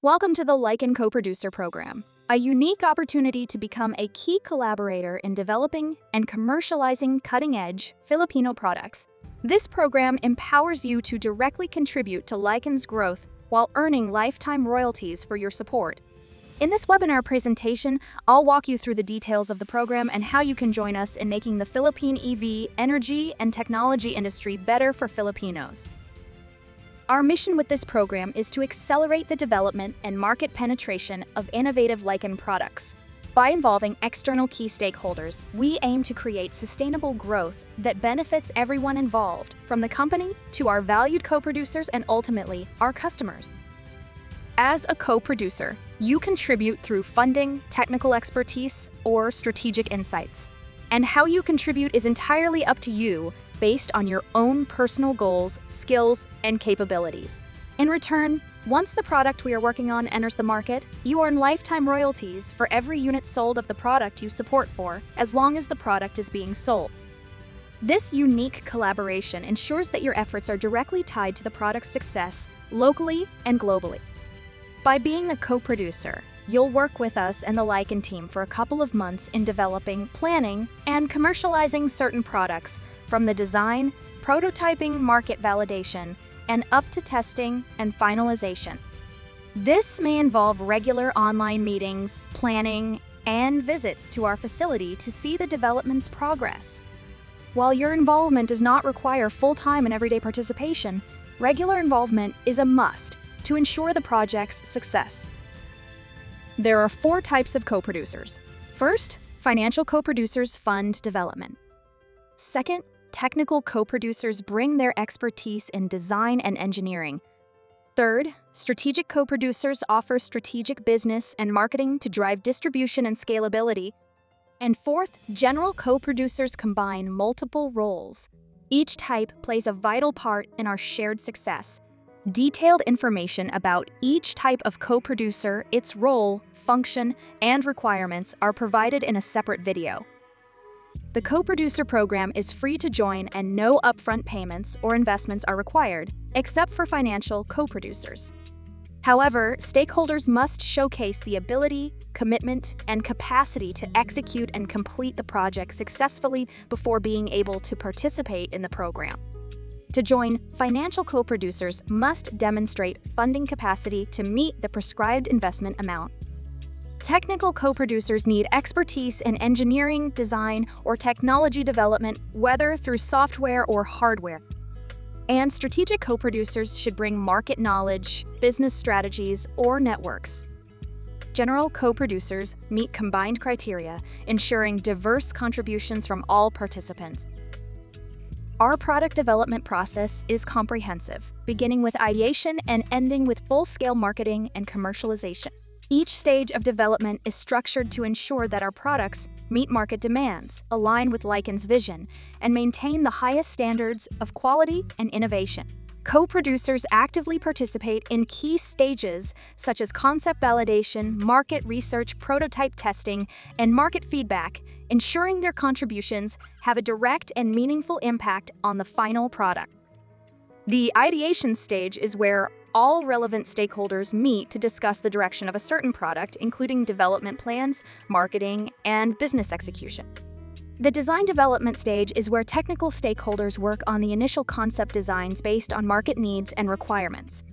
Welcome to the Lycan Co-Producer Program, a unique opportunity to become a key collaborator in developing and commercializing cutting-edge Filipino products. This program empowers you to directly contribute to Lycan's growth while earning lifetime royalties for your support. In this webinar presentation, I'll walk you through the details of the program and how you can join us in making the Philippine EV, energy, and technology industry better for Filipinos. Our mission with this program is to accelerate the development and market penetration of innovative Lycan products. By involving external key stakeholders, we aim to create sustainable growth that benefits everyone involved, from the company to our valued co-producers and ultimately our customers. As a co-producer, you contribute through funding, technical expertise, or strategic insights. And how you contribute is entirely up to you, based on your own personal goals, skills, and capabilities. In return, once the product we are working on enters the market, you earn lifetime royalties for every unit sold of the product you support for, as long as the product is being sold. This unique collaboration ensures that your efforts are directly tied to the product's success, locally and globally. By being a co-producer, you'll work with us and the Lycan team for a couple of months in developing, planning, and commercializing certain products, from the design, prototyping, market validation, and up to testing and finalization. This may involve regular online meetings, planning, and visits to our facility to see the development's progress. While your involvement does not require full-time and everyday participation, regular involvement is a must to ensure the project's success. There are 4 types of co-producers. First, financial co-producers fund development. Second, technical co-producers bring their expertise in design and engineering. Third, strategic co-producers offer strategic business and marketing to drive distribution and scalability. And fourth, general co-producers combine multiple roles. Each type plays a vital part in our shared success. Detailed information about each type of co-producer, its role, function, and requirements are provided in a separate video. The co-producer program is free to join and no upfront payments or investments are required, except for financial co-producers. However, stakeholders must showcase the ability, commitment, and capacity to execute and complete the project successfully before being able to participate in the program. To join, financial co-producers must demonstrate funding capacity to meet the prescribed investment amount. Technical co-producers need expertise in engineering, design, or technology development, whether through software or hardware. And strategic co-producers should bring market knowledge, business strategies, or networks. General co-producers meet combined criteria, ensuring diverse contributions from all participants. Our product development process is comprehensive, beginning with ideation and ending with full-scale marketing and commercialization. Each stage of development is structured to ensure that our products meet market demands, align with Lycan's vision, and maintain the highest standards of quality and innovation. Co-producers actively participate in key stages such as concept validation, market research, prototype testing, and market feedback, ensuring their contributions have a direct and meaningful impact on the final product. The ideation stage is where all relevant stakeholders meet to discuss the direction of a certain product, including development plans, marketing, and business execution. The design development stage is where technical stakeholders work on the initial concept designs based on market needs and requirements.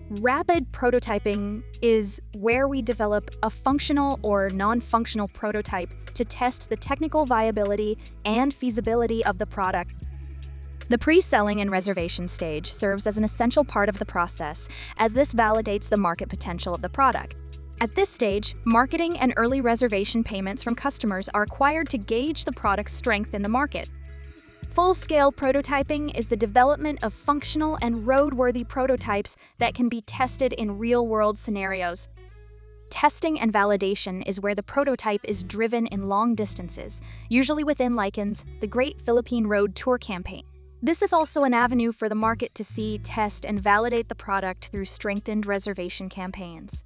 Rapid prototyping is where we develop a functional or non-functional prototype to test the technical viability and feasibility of the product. The pre-selling and reservation stage serves as an essential part of the process, as this validates the market potential of the product. At this stage, marketing and early reservation payments from customers are required to gauge the product's strength in the market. Full-scale prototyping is the development of functional and roadworthy prototypes that can be tested in real-world scenarios. Testing and validation is where the prototype is driven in long distances, usually within Lycan's The Great Philippine Road Tour campaign. This is also an avenue for the market to see, test, and validate the product through strengthened reservation campaigns.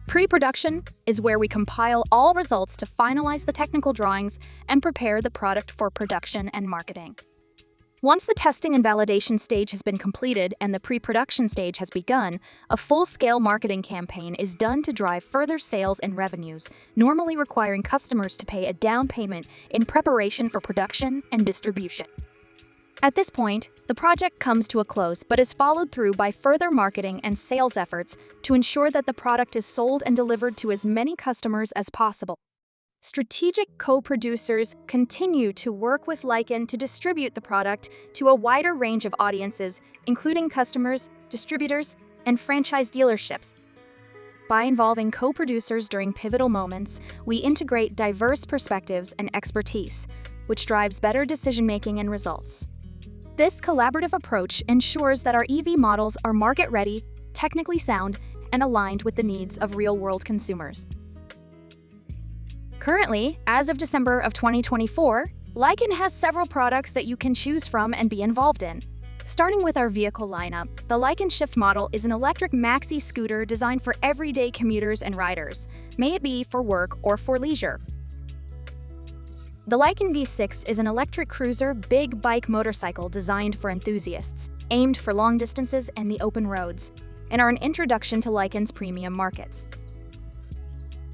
Pre-production is where we compile all results to finalize the technical drawings and prepare the product for production and marketing. Once the testing and validation stage has been completed and the pre-production stage has begun, a full-scale marketing campaign is done to drive further sales and revenues, normally requiring customers to pay a down payment in preparation for production and distribution. At this point, the project comes to a close but is followed through by further marketing and sales efforts to ensure that the product is sold and delivered to as many customers as possible. Strategic co-producers continue to work with Lycan to distribute the product to a wider range of audiences, including customers, distributors, and franchise dealerships. By involving co-producers during pivotal moments, we integrate diverse perspectives and expertise, which drives better decision-making and results. This collaborative approach ensures that our EV models are market-ready, technically sound, and aligned with the needs of real-world consumers. Currently, as of December of 2024, Lycan has several products that you can choose from and be involved in. Starting with our vehicle lineup, the Lycan Shift model is an electric maxi scooter designed for everyday commuters and riders, may it be for work or for leisure. The Lycan V6 is an electric cruiser big bike motorcycle designed for enthusiasts, aimed for long distances and the open roads, and are an introduction to Lycan's premium markets.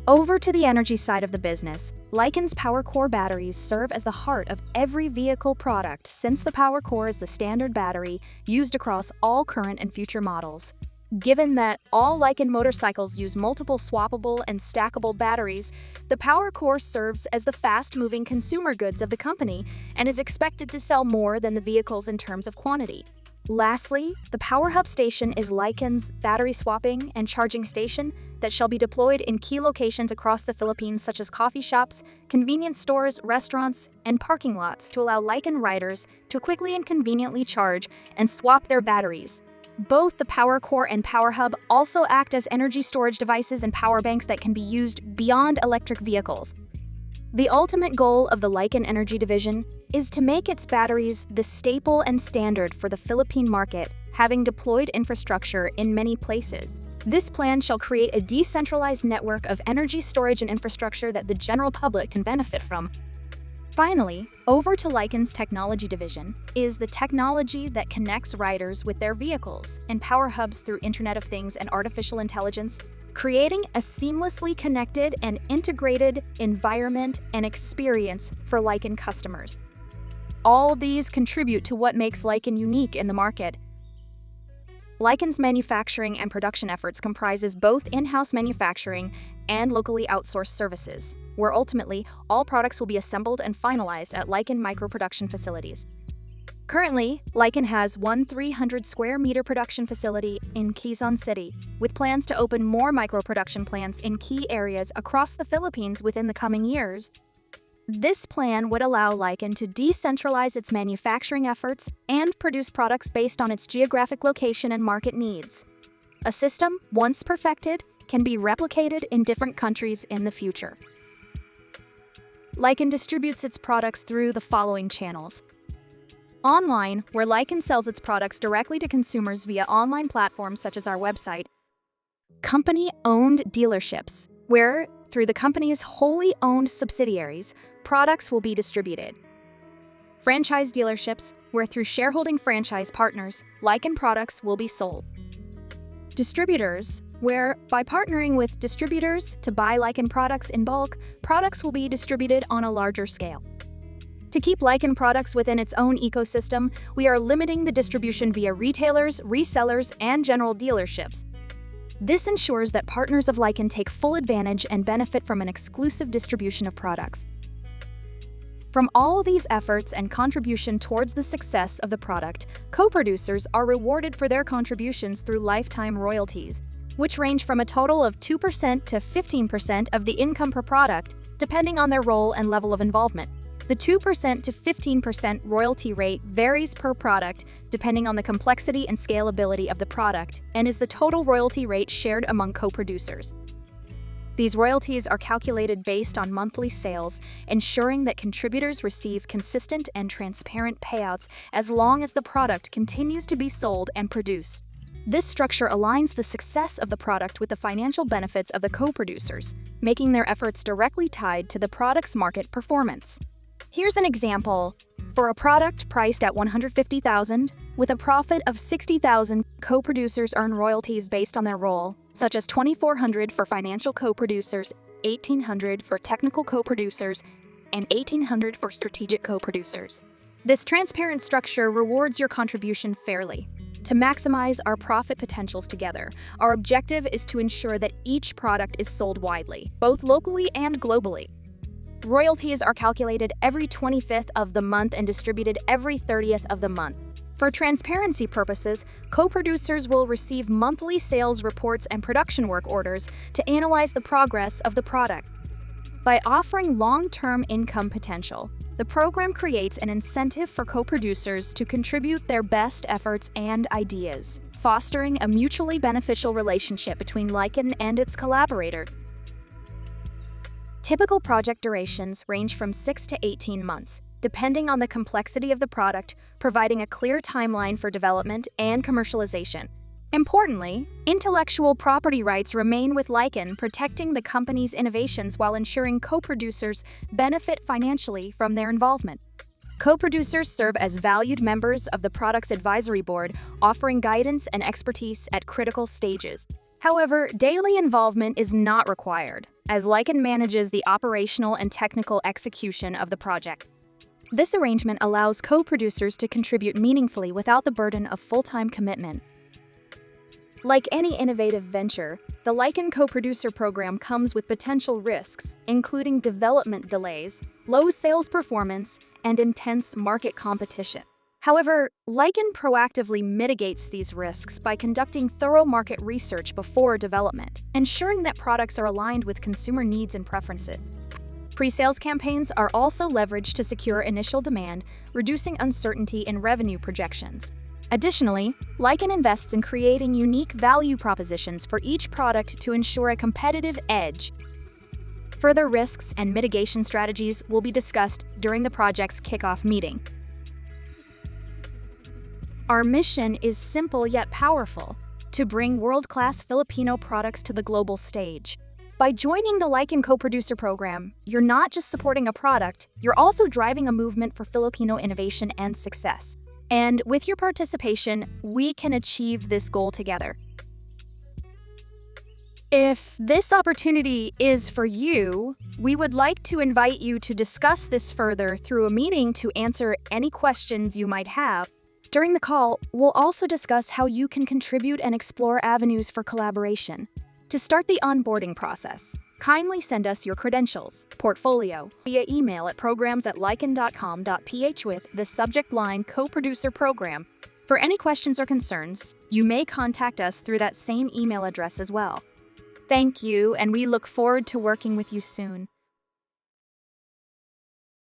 Over to the energy side of the business, Lycan's PowerCore batteries serve as the heart of every vehicle product since the PowerCore is the standard battery used across all current and future models. Given that all Lycan motorcycles use multiple swappable and stackable batteries, the PowerCore serves as the fast-moving consumer goods of the company and is expected to sell more than the vehicles in terms of quantity. Lastly, the Power Hub station is Lycan's battery swapping and charging station that shall be deployed in key locations across the Philippines such as coffee shops, convenience stores, restaurants, and parking lots to allow Lycan riders to quickly and conveniently charge and swap their batteries. Both the PowerCore and Power Hub also act as energy storage devices and power banks that can be used beyond electric vehicles. The ultimate goal of the Lycan Energy Division is to make its batteries the staple and standard for the Philippine market, having deployed infrastructure in many places. This plan shall create a decentralized network of energy storage and infrastructure that the general public can benefit from. Finally, over to Lycan's Technology Division is the technology that connects riders with their vehicles and power hubs through Internet of Things and artificial intelligence, creating a seamlessly connected and integrated environment and experience for Lycan customers. All these contribute to what makes Lycan unique in the market. Lycan's manufacturing and production efforts comprises both in-house manufacturing and locally outsourced services, where ultimately all products will be assembled and finalized at Lycan micro-production facilities. Currently, Lycan has one 300 square meter production facility in Quezon City, with plans to open more micro-production plants in key areas across the Philippines within the coming years. This plan would allow Lycan to decentralize its manufacturing efforts and produce products based on its geographic location and market needs. A system, once perfected, can be replicated in different countries in the future. Lycan distributes its products through the following channels. Online, where Lycan sells its products directly to consumers via online platforms such as our website. Company-owned dealerships, where, through the company's wholly owned subsidiaries, products will be distributed. Franchise dealerships, where through shareholding franchise partners, Lycan products will be sold. Distributors, where, by partnering with distributors to buy Lycan products in bulk, products will be distributed on a larger scale. To keep Lycan products within its own ecosystem, we are limiting the distribution via retailers, resellers, and general dealerships. This ensures that partners of Lycan take full advantage and benefit from an exclusive distribution of products. From all these efforts and contribution towards the success of the product, co-producers are rewarded for their contributions through lifetime royalties, which range from a total of 2% to 15% of the income per product, depending on their role and level of involvement. The 2% to 15% royalty rate varies per product depending on the complexity and scalability of the product and is the total royalty rate shared among co-producers. These royalties are calculated based on monthly sales, ensuring that contributors receive consistent and transparent payouts as long as the product continues to be sold and produced. This structure aligns the success of the product with the financial benefits of the co-producers, making their efforts directly tied to the product's market performance. Here's an example. For a product priced at $150,000, with a profit of $60,000, co-producers earn royalties based on their role, such as $2,400 for financial co-producers, $1,800 for technical co-producers, and $1,800 for strategic co-producers. This transparent structure rewards your contribution fairly. To maximize our profit potentials together, our objective is to ensure that each product is sold widely, both locally and globally. Royalties are calculated every 25th of the month and distributed every 30th of the month. For transparency purposes, co-producers will receive monthly sales reports and production work orders to analyze the progress of the product. By offering long-term income potential, the program creates an incentive for co-producers to contribute their best efforts and ideas, fostering a mutually beneficial relationship between Lycan and its collaborator. Typical project durations range from 6 to 18 months, depending on the complexity of the product, providing a clear timeline for development and commercialization. Importantly, intellectual property rights remain with Lycan, protecting the company's innovations while ensuring co-producers benefit financially from their involvement. Co-producers serve as valued members of the product's advisory board, offering guidance and expertise at critical stages. However, daily involvement is not required, as Lycan manages the operational and technical execution of the project. This arrangement allows co-producers to contribute meaningfully without the burden of full-time commitment. Like any innovative venture, the Lycan Co-Producer Program comes with potential risks, including development delays, low sales performance, and intense market competition. However, Lycan proactively mitigates these risks by conducting thorough market research before development, ensuring that products are aligned with consumer needs and preferences. Pre-sales campaigns are also leveraged to secure initial demand, reducing uncertainty in revenue projections. Additionally, Lycan invests in creating unique value propositions for each product to ensure a competitive edge. Further risks and mitigation strategies will be discussed during the project's kickoff meeting. Our mission is simple yet powerful: to bring world-class Filipino products to the global stage. By joining the Lycan Co-Producer Program, you're not just supporting a product, you're also driving a movement for Filipino innovation and success. And with your participation, we can achieve this goal together. If this opportunity is for you, we would like to invite you to discuss this further through a meeting to answer any questions you might have. During the call, we'll also discuss how you can contribute and explore avenues for collaboration. To start the onboarding process, kindly send us your credentials, portfolio, via email at programs@lycan.com.ph with the subject line Co-Producer Program. For any questions or concerns, you may contact us through that same email address as well. Thank you, and we look forward to working with you soon.